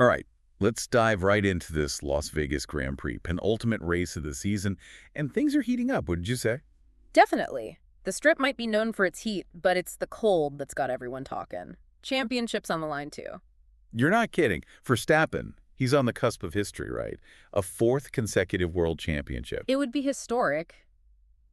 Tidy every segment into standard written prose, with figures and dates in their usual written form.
All right, let's dive right into this Las Vegas Grand Prix, penultimate race of the season, and things are heating up, wouldn't you say? Definitely. The strip might be known for its heat, but it's the cold that's got everyone talking. Championships on the line, too. You're not kidding. Verstappen, he's on the cusp of history, right? A fourth consecutive world championship. It would be historic,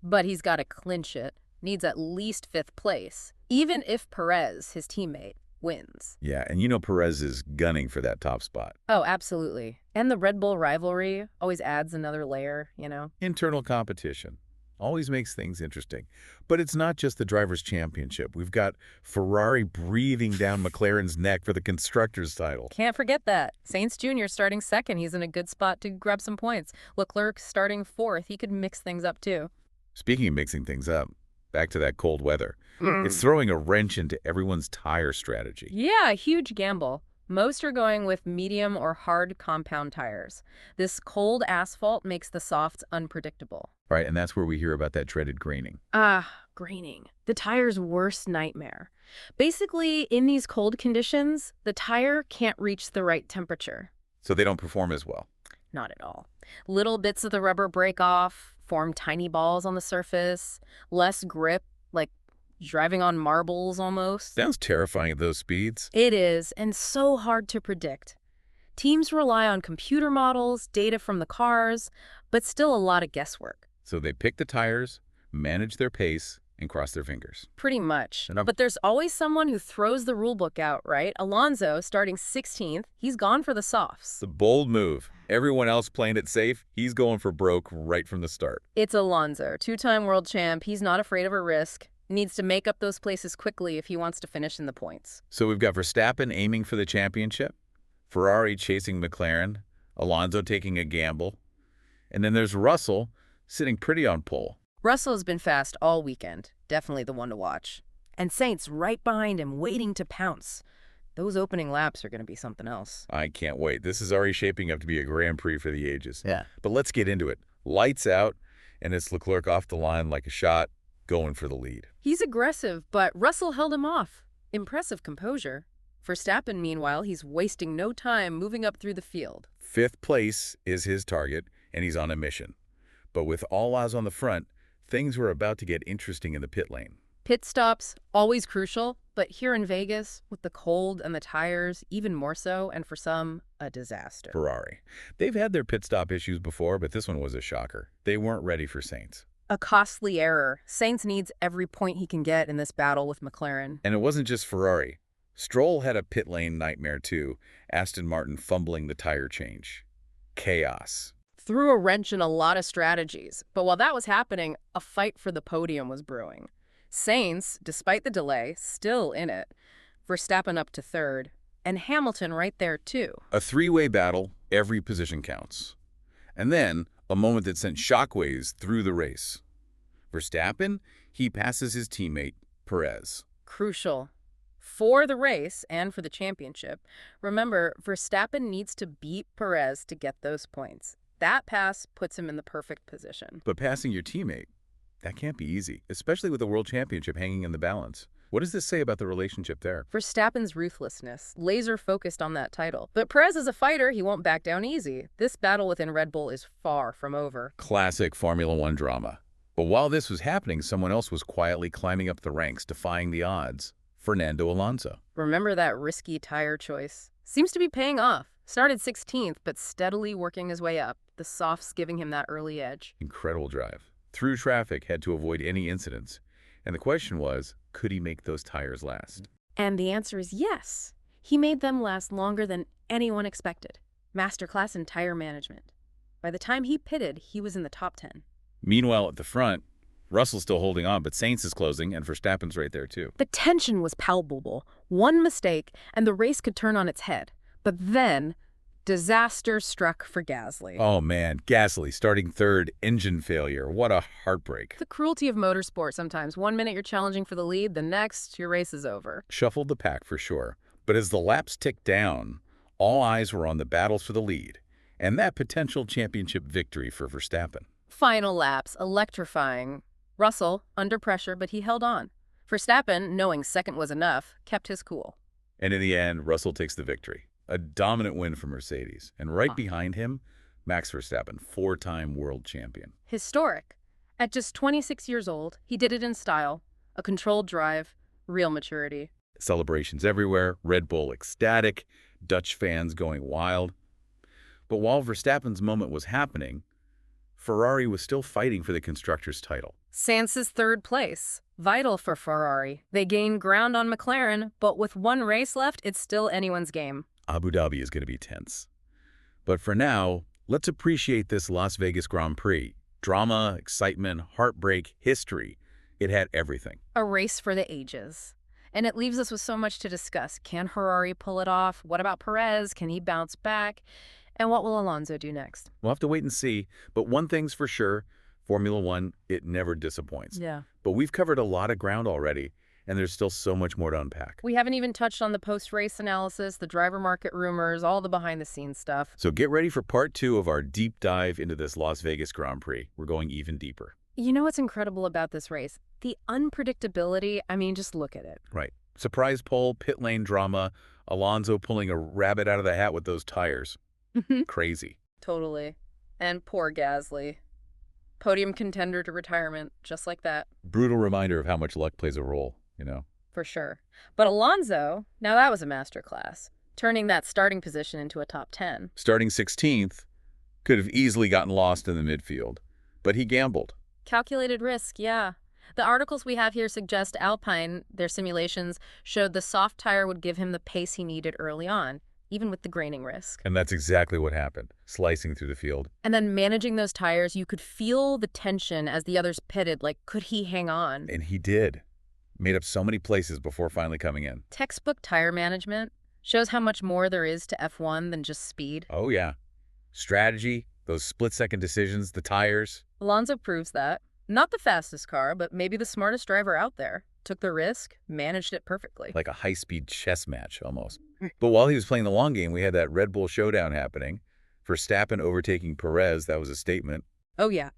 but he's got to clinch it. Needs at least fifth place, even if Perez, his teammate, wins. Yeah, and you know Perez is gunning for that top spot. Oh, absolutely. And the Red Bull rivalry always adds another layer, you know? Internal competition always makes things interesting. But it's not just the Drivers' Championship. We've got Ferrari breathing down McLaren's neck for the Constructors' title. Can't forget that. Sainz Jr. starting second. He's in a good spot to grab some points. Leclerc starting fourth. He could mix things up, too. Speaking of mixing things up, back to that cold weather. It's throwing a wrench into everyone's tire strategy. Yeah, a huge gamble. Most are going with medium or hard compound tires. This cold asphalt makes the softs unpredictable. Right, and that's where we hear about that dreaded graining. Graining. The tire's worst nightmare. Basically, in these cold conditions, the tire can't reach the right temperature. So they don't perform as well. Not at all. Little bits of the rubber break off, form tiny balls on the surface, less grip, like driving on marbles almost. Sounds terrifying at those speeds. It is, and so hard to predict. Teams rely on computer models, data from the cars, but still a lot of guesswork. So they pick the tires, manage their pace, and cross their fingers. Pretty much. And But there's always someone who throws the rulebook out, right? Alonso, starting 16th, he's gone for the softs. The bold move. Everyone else playing it safe, he's going for broke right from the start. It's Alonso, two-time world champ. He's not afraid of a risk. Needs to make up those places quickly if he wants to finish in the points. So we've got Verstappen aiming for the championship, Ferrari chasing McLaren, Alonso taking a gamble, and then there's Russell sitting pretty on pole. Russell's been fast all weekend. Definitely the one to watch. And Sainz right behind him, waiting to pounce. Those opening laps are going to be something else. I can't wait. This is already shaping up to be a Grand Prix for the ages. Yeah. But let's get into it. Lights out, and it's Leclerc off the line like a shot, going for the lead. He's aggressive, but Russell held him off. Impressive composure. Verstappen, meanwhile, he's wasting no time moving up through the field. Fifth place is his target, and he's on a mission. But with all eyes on the front, things were about to get interesting in the pit lane. Pit stops, always crucial, but here in Vegas, with the cold and the tires, even more so, and for some, a disaster. Ferrari. They've had their pit stop issues before, but this one was a shocker. They weren't ready for Sainz. A costly error. Sainz needs every point he can get in this battle with McLaren. And it wasn't just Ferrari. Stroll had a pit lane nightmare too, AstonMartin fumbling the tire change. Chaos. Threw a wrench in a lot of strategies, but while that was happening, a fight for the podium was brewing. Sainz, despite the delay, still in it. Verstappen up to third, and Hamilton right there too. A three-way battle, every position counts. And then, a moment that sent shockwaves through the race. Verstappen, he passes his teammate, Perez. Crucial. For the race and for the championship. Remember, Verstappen needs to beat Perez to get those points. That pass puts him in the perfect position. But passing your teammate, that can't be easy, especially with the World Championship hanging in the balance. What does this say about the relationship there? Verstappen's ruthlessness, laser-focused on that title. But Perez is a fighter, he won't back down easy. This battle within Red Bull is far from over. Classic Formula One drama. But while this was happening, someone else was quietly climbing up the ranks, defying the odds. Fernando Alonso. Remember that risky tire choice? Seems to be paying off. Started 16th, but steadily working his way up. The softs giving him that early edge. Incredible drive. Through traffic, had to avoid any incidents. And the question was, could he make those tires last? And the answer is yes. He made them last longer than anyone expected. Masterclass in tire management. By the time he pitted, he was in the top 10. Meanwhile, at the front, Russell's still holding on, but Sainz is closing, and Verstappen's right there too. The tension was palpable. One mistake, and the race could turn on its head. But then, disaster struck for Gasly. Oh man, Gasly starting third, engine failure. What a heartbreak. The cruelty of motorsport sometimes. 1 minute you're challenging for the lead, the next, your race is over. Shuffled the pack for sure. But as the laps ticked down, all eyes were on the battles for the lead, and that potential championship victory for Verstappen. Final laps, electrifying. Russell, under pressure, but he held on. Verstappen, knowing second was enough, kept his cool. And in the end, Russell takes the victory. A dominant win for Mercedes. And right behind him, Max Verstappen, 4-time world champion. Historic. At just 26 years old, he did it in style, a controlled drive, real maturity. Celebrations everywhere, Red Bull ecstatic, Dutch fans going wild. But while Verstappen's moment was happening, Ferrari was still fighting for the Constructors' title. Sainz's third place, vital for Ferrari. They gained ground on McLaren, but with one race left, it's still anyone's game. Abu Dhabi is going to be tense. But for now, let's appreciate this Las Vegas Grand Prix. Drama, excitement, heartbreak, history. It had everything. A race for the ages. And it leaves us with so much to discuss. Can Ferrari pull it off? What about Perez? Can he bounce back? And what will Alonso do next? We'll have to wait and see. But one thing's for sure, Formula One, it never disappoints. Yeah. But we've covered a lot of ground already, and there's still so much more to unpack. We haven't even touched on the post-race analysis, the driver market rumors, all the behind-the-scenes stuff. So get ready for part 2 of our deep dive into this Las Vegas Grand Prix. We're going even deeper. You know what's incredible about this race? The unpredictability. I mean, just look at it. Right. Surprise pole, pit lane drama, Alonso pulling a rabbit out of the hat with those tires. Crazy. Totally. And poor Gasly. Podium contender to retirement, just like that. Brutal reminder of how much luck plays a role, you know? For sure. But Alonso, now that was a masterclass, turning that starting position into a top 10. Starting 16th, could have easily gotten lost in the midfield, but he gambled. Calculated risk, yeah. The articles we have here suggest Alpine, their simulations, showed the soft tire would give him the pace he needed early on, even with the graining risk. And that's exactly what happened, slicing through the field. And then managing those tires, you could feel the tension as the others pitted, like, could he hang on? And he did. Made up so many places before finally coming in. Textbook tire management shows how much more there is to F1 than just speed. Oh, yeah. Strategy, those split-second decisions, the tires. Alonso proves that. Not the fastest car, but maybe the smartest driver out there. Took the risk, managed it perfectly. Like a high-speed chess match, almost. But while he was playing the long game, we had that Red Bull showdown happening. Verstappen overtaking Perez, that was a statement. Oh, yeah.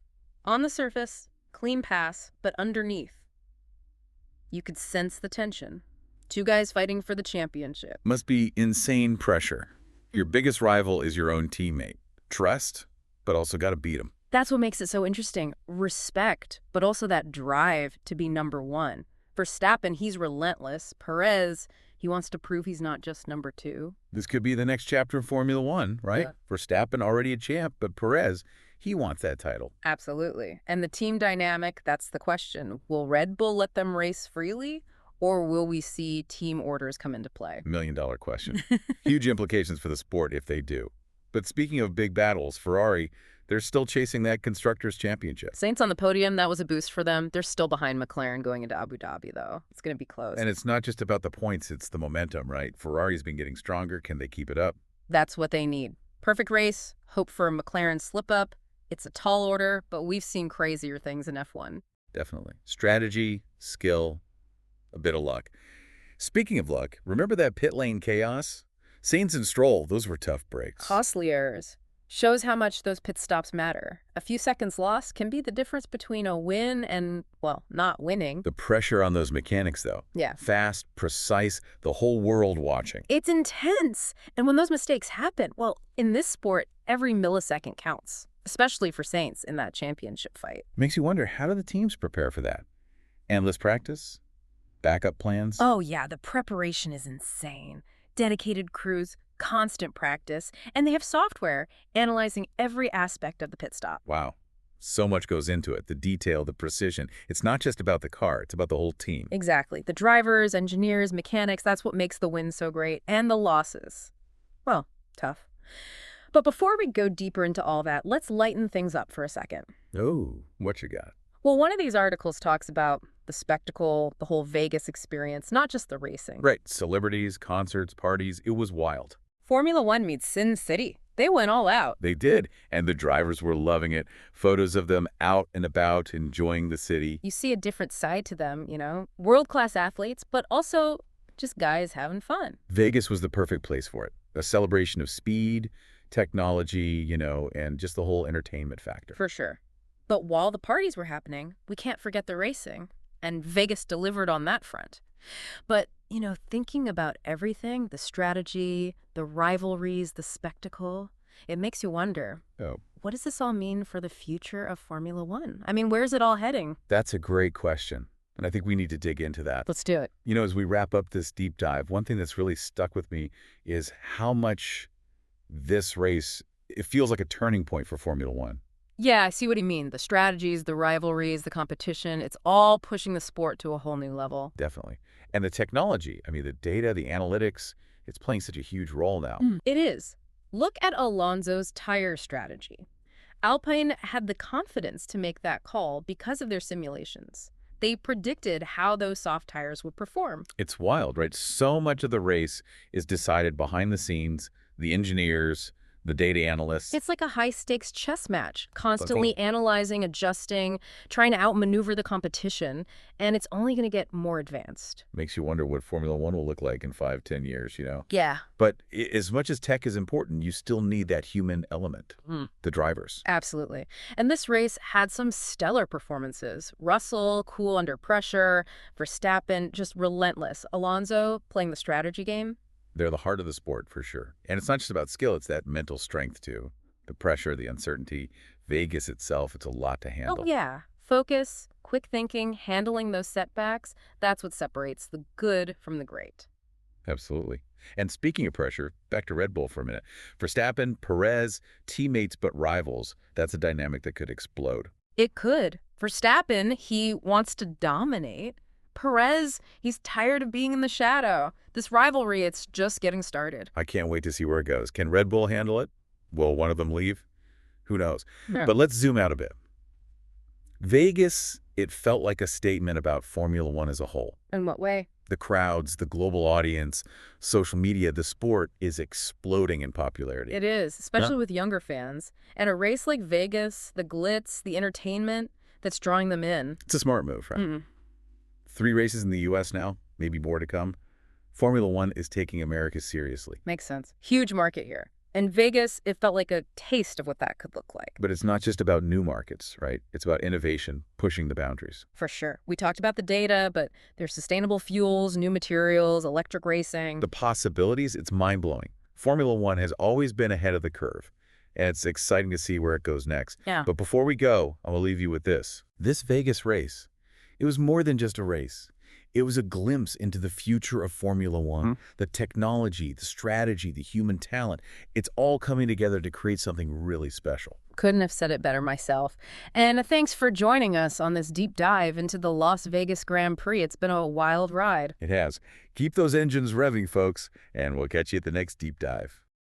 On the surface, clean pass, but underneath, you could sense the tension. Two guys fighting for the championship. Must be insane pressure. Your biggest rival is your own teammate. Trust, but also got to beat him. That's what makes it so interesting. Respect, but also that drive to be number one. Verstappen, he's relentless. Perez, he wants to prove he's not just number 2. This could be the next chapter of Formula One, right? Yeah. Verstappen already a champ, but Perez, he wants that title. Absolutely. And the team dynamic, that's the question. Will Red Bull let them race freely, or will we see team orders come into play? $1 million question. Huge implications for the sport if they do. But speaking of big battles, Ferrari, they're still chasing that Constructors' Championship. Sainz on the podium, that was a boost for them. They're still behind McLaren going into Abu Dhabi, though. It's going to be close. And it's not just about the points, it's the momentum, right? Ferrari's been getting stronger. Can they keep it up? That's what they need. Perfect race, hope for a McLaren slip-up. It's a tall order, but we've seen crazier things in F1. Definitely. Strategy, skill, a bit of luck. Speaking of luck, remember that pit lane chaos? Sainz and Stroll, those were tough breaks. Costly errors. Shows how much those pit stops matter. A few seconds lost can be the difference between a win and, well, not winning. The pressure on those mechanics, though. Yeah. Fast, precise, the whole world watching. It's intense. And when those mistakes happen, well, in this sport, every millisecond counts, especially for Sainz in that championship fight. Makes you wonder, how do the teams prepare for that? Endless practice? Backup plans? Oh, yeah, the preparation is insane. Dedicated crews, constant practice, and they have software analyzing every aspect of the pit stop. Wow. So much goes into it. The detail, the precision. It's not just about the car. It's about the whole team. Exactly. The drivers, engineers, mechanics, that's what makes the wins so great. And the losses. Well, tough. But before we go deeper into all that, let's lighten things up for a second. Oh, what you got? Well, one of these articles talks about the spectacle, the whole Vegas experience, not just the racing. Right. Celebrities, concerts, parties. It was wild. Formula One meets Sin City. They went all out. They did. And the drivers were loving it. Photos of them out and about, enjoying the city. You see a different side to them, you know? World-class athletes, but also just guys having fun. Vegas was the perfect place for it. A celebration of speed, technology, you know, and just the whole entertainment factor. For sure. But while the parties were happening, we can't forget the racing. And Vegas delivered on that front. But, thinking about everything, the strategy, the rivalries, the spectacle, it makes you wonder, Oh, what does this all mean for the future of Formula One? I mean, where's it all heading? that's a great question. And I think we need to dig into that. Let's do it. As we wrap up this deep dive, one thing that's really stuck with me is how much this race, it feels like a turning point for Formula One. Yeah, I see what you mean. The strategies, the rivalries, the competition, it's all pushing the sport to a whole new level. Definitely. And the technology, I mean, the data, the analytics, it's playing such a huge role now. It is. Look at Alonso's tire strategy. Alpine had the confidence to make that call because of their simulations. They predicted how those soft tires would perform. It's wild, right? So much of the race is decided behind the scenes, the engineers, the data analysts. It's like a high-stakes chess match, constantly analyzing, adjusting, trying to outmaneuver the competition, and it's only going to get more advanced. Makes you wonder what Formula One will look like in 5-10 years, Yeah. But as much as tech is important, you still need that human element, the drivers. Absolutely. And this race had some stellar performances. Russell, cool under pressure. Verstappen, just relentless. Alonso, playing the strategy game. They're the heart of the sport, for sure. And it's not just about skill, it's that mental strength, too. The pressure, the uncertainty. Vegas itself, it's a lot to handle. Oh, yeah. Focus, quick thinking, handling those setbacks. That's what separates the good from the great. Absolutely. And speaking of pressure, back to Red Bull for a minute. Verstappen, Perez, teammates but rivals, that's a dynamic that could explode. It could. Verstappen, he wants to dominate. Perez, he's tired of being in the shadow. This rivalry, it's just getting started. I can't wait to see where it goes. Can Red Bull handle it? Will one of them leave? Who knows? Yeah. But let's zoom out a bit. Vegas, it felt like a statement about Formula One as a whole. In what way? The crowds, the global audience, social media, the sport is exploding in popularity. It is, especially with younger fans. And a race like Vegas, the glitz, the entertainment, that's drawing them in. It's a smart move, right? 3 races in the U.S. now, maybe more to come. Formula One is taking America seriously. Makes sense. Huge market here. In Vegas, it felt like a taste of what that could look like. But it's not just about new markets, right? It's about innovation, pushing the boundaries. For sure. We talked about the data, but there's sustainable fuels, new materials, electric racing. The possibilities, it's mind-blowing. Formula One has always been ahead of the curve, and it's exciting to see where it goes next. Yeah. But before we go, I will leave you with this. This Vegas race, it was more than just a race. It was a glimpse into the future of Formula One. The technology, the strategy, the human talent, it's all coming together to create something really special. Couldn't have said it better myself. And thanks for joining us on this deep dive into the Las Vegas Grand Prix. It's been a wild ride. It has. Keep those engines revving, folks, and we'll catch you at the next deep dive.